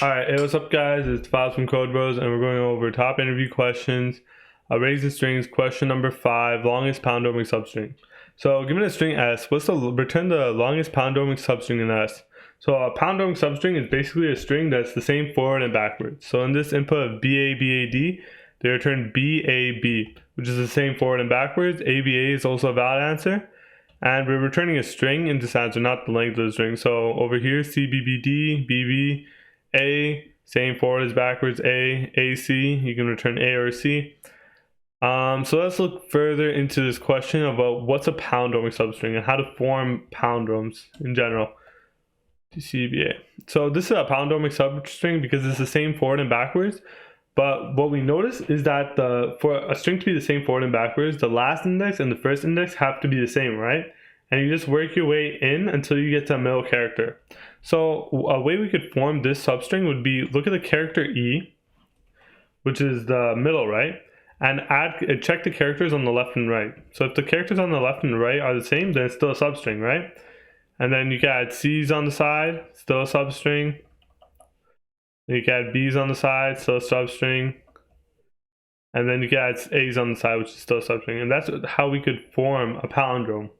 Alright, hey, what's up guys? It's Files from Code Bros and we're going over top interview questions, raising strings, question number 5, longest palindromic substring. So given a string S, return the longest palindromic substring in S. So a palindromic substring is basically a string that's the same forward and backwards. So in this input of BABAD, they return BAB, which is the same forward and backwards. ABA is also a valid answer. And we're returning a string in this answer, not the length of the string. So over here, CBBD, BB, A, same forward as backwards, A, AC, you can return A or C. So let's look further into this question about what's a palindromic substring and how to form palindromes in general. CBA. So this is a palindromic substring because it's the same forward and backwards. But what we notice is that for a string to be the same forward and backwards, the last index and the first index have to be the same, right? And you just work your way in until you get to a middle character. So a way we could form this substring would be look at the character E, which is the middle, right? And check the characters on the left and right. So if the characters on the left and right are the same, then it's still a substring, right? And then you can add C's on the side, still a substring. You can add B's on the side, still a substring. And then you can add A's on the side, which is still a substring. And that's how we could form a palindrome.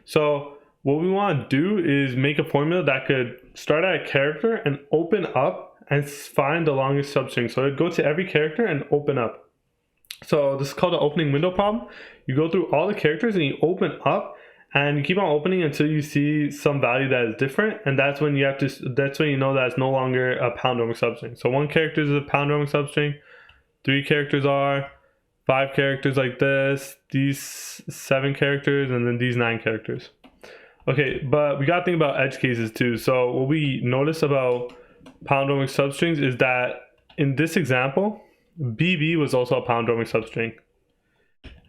So what we want to do is make a formula that could start at a character and open up and find the longest substring. So it'd go to every character and open up. So this is called the opening window problem. You go through all the characters and you open up and you keep on opening until you see some value that is different, and that's when you know that it's no longer a palindromic substring. So 1 character is a palindromic substring, 3 characters are, 5 characters like this, these 7 characters, and then these 9 characters. Okay, but we gotta think about edge cases too. So what we notice about palindromic substrings is that in this example, BB was also a palindromic substring.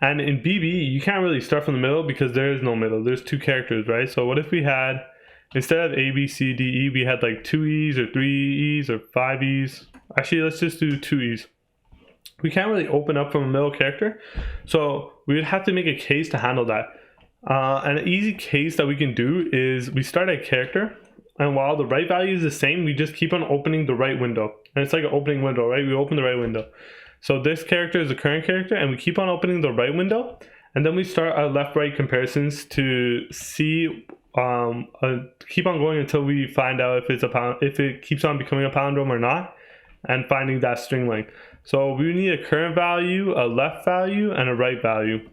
And in BB, you can't really start from the middle because there is no middle. There's 2 characters, right? So what if we had, instead of A, B, C, D, E, we had like 2 E's or 3 E's or 5 E's. Actually, let's just do 2 E's. We can't really open up from a middle character. So we would have to make a case to handle that. An easy case that we can do is we start a character, and while the right value is the same, we just keep on opening the right window. And it's like an opening window, right? We open the right window. So this character is the current character, and we keep on opening the right window, and then we start our left-right comparisons to see, keep on going until we find out if it keeps on becoming a palindrome or not, and finding that string length. So we need a current value, a left value, and a right value.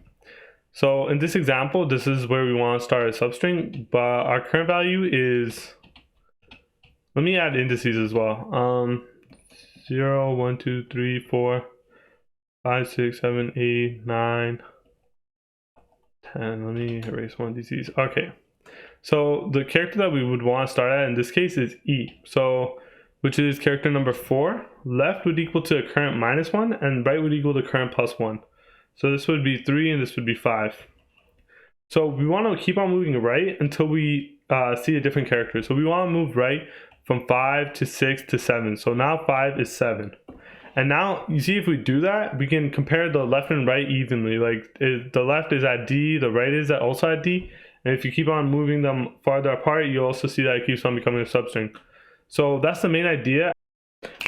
So in this example, this is where we want to start a substring, but our current value is, let me add indices as well. 0, 1, 2, 3, 4, 5, 6, 7, 8, 9, 10. Let me erase one of these. Okay. So the character that we would want to start at in this case is E. So, which is character number 4. Left would equal to a current -1, and right would equal to current +1. So this would be 3 and this would be 5. So we want to keep on moving right until we see a different character. So we want to move right from 5 to 6 to 7. So now 5 is 7. And now you see if we do that, we can compare the left and right evenly. Like the left is at D, the right is also at D. And if you keep on moving them farther apart, you'll also see that it keeps on becoming a substring. So that's the main idea.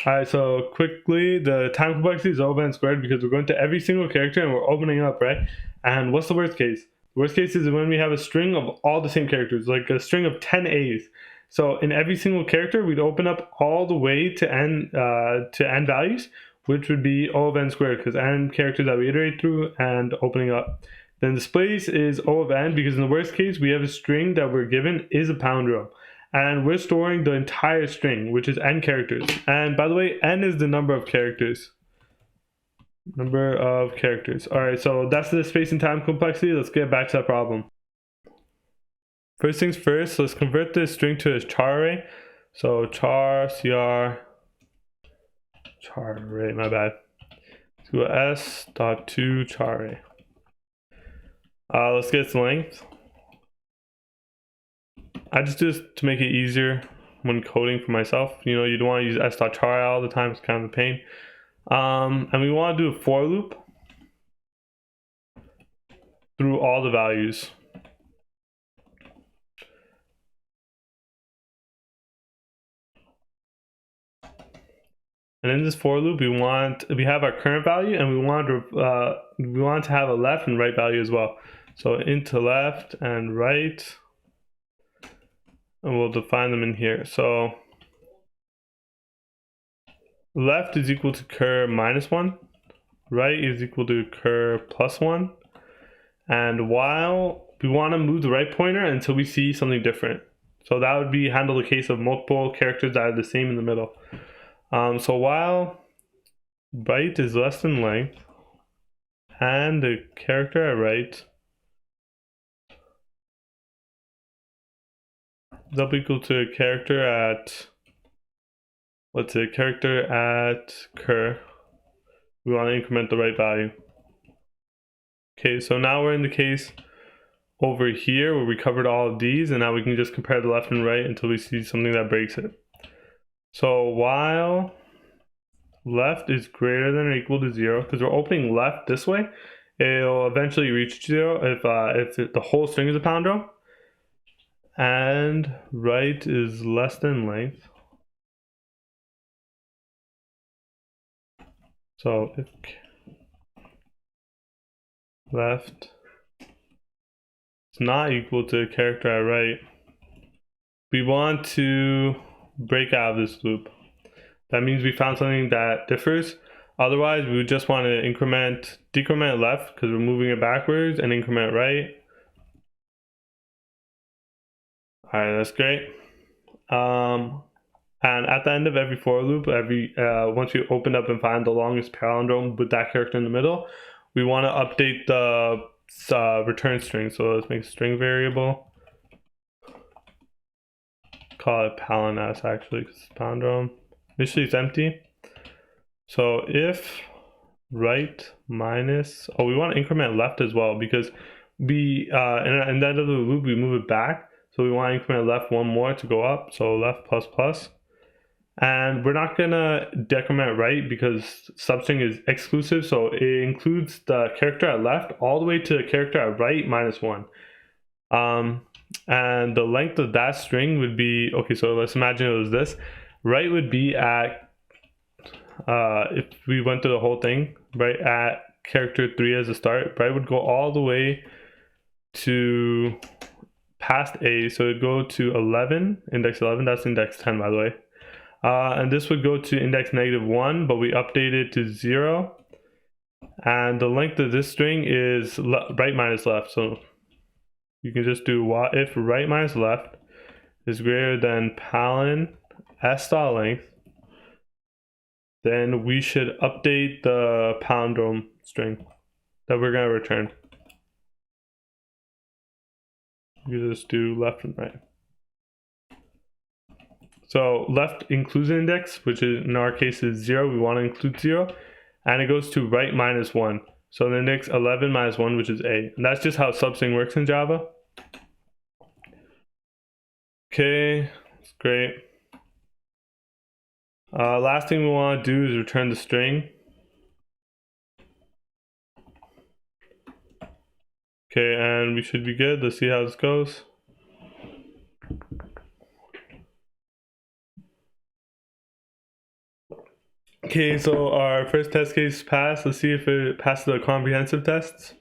Alright, so quickly, the time complexity is O(n) squared because we're going to every single character and we're opening up, right? And what's the worst case? The worst case is when we have a string of all the same characters, like a string of 10 A's. So in every single character, we'd open up all the way to n values, which would be O(n) squared because n characters that we iterate through and opening up. Then the space is O(n) because in the worst case, we have a string that we're given is a palindrome. And we're storing the entire string, which is n characters. And by the way, n is the number of characters. Number of characters. Alright, so that's the space and time complexity. Let's get back to that problem. First things first, let's convert this string to a char array. So char, char array, my bad. Let's go s.to char array. Let's get its length. I just do this to make it easier when coding for myself. You know, you don't want to use s.char all the time, it's kind of a pain. And we want to do a for loop through all the values. And in this for loop, we have our current value, and we want to have a left and right value as well. So into left and right, and we'll define them in here. So left is equal to cur -1, right is equal to cur +1, and while we want to move the right pointer until we see something different. So that would be handle the case of multiple characters that are the same in the middle. So while right is less than length and the character at right is up equal to a character at, let's say, character at cur, we want to increment the right value. Okay, so now we're in the case over here where we covered all of these, and now we can just compare the left and right until we see something that breaks it. So while left is greater than or equal to 0, because we're opening left this way, it'll eventually reach 0 if the whole string is a palindrome, and right is less than length. So if left is not equal to character at right, we want to break out of this loop. That means we found something that differs. Otherwise, we would just want to decrement left because we're moving it backwards, and increment right. All right, that's great. And at the end of every for loop, once we open up and find the longest palindrome with that character in the middle, we want to update the return string. So let's make a string variable. Call it palin_s actually, because it's palindrome. Initially it's empty. So if right minus, we want to increment left as well, because we in the end of the loop we move it back. So we want to increment left one more to go up. So left ++. And we're not gonna decrement right because substring is exclusive, so it includes the character at left all the way to the character at right -1. And the length of that string would be, okay, so let's imagine it was this. Right would be at, if we went through the whole thing, right at character 3 as a start, right would go all the way to past A, so it'd go to 11, index 11, that's index 10 by the way. And this would go to index -1, but we update it to 0. And the length of this string is right minus left. So you can just do if right minus left is greater than palin s.length, then we should update the palindrome string that we're going to return. You just do left and right. So left includes an index, which is, in our case is 0. We want to include 0. And it goes to right -1. So the index 11 -1, which is A. And that's just how substring works in Java. Okay, that's great. Last thing we want to do is return the string. Okay, and we should be good. Let's see how this goes. Okay, so our first test case passed. Let's see if it passes the comprehensive tests.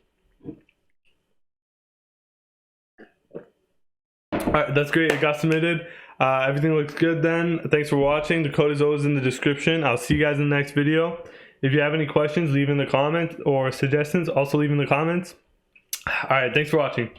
Alright, that's great. It got submitted. Everything looks good then. Thanks for watching. The code is always in the description. I'll see you guys in the next video. If you have any questions, leave in the comments, or suggestions, also leave in the comments. Alright, thanks for watching.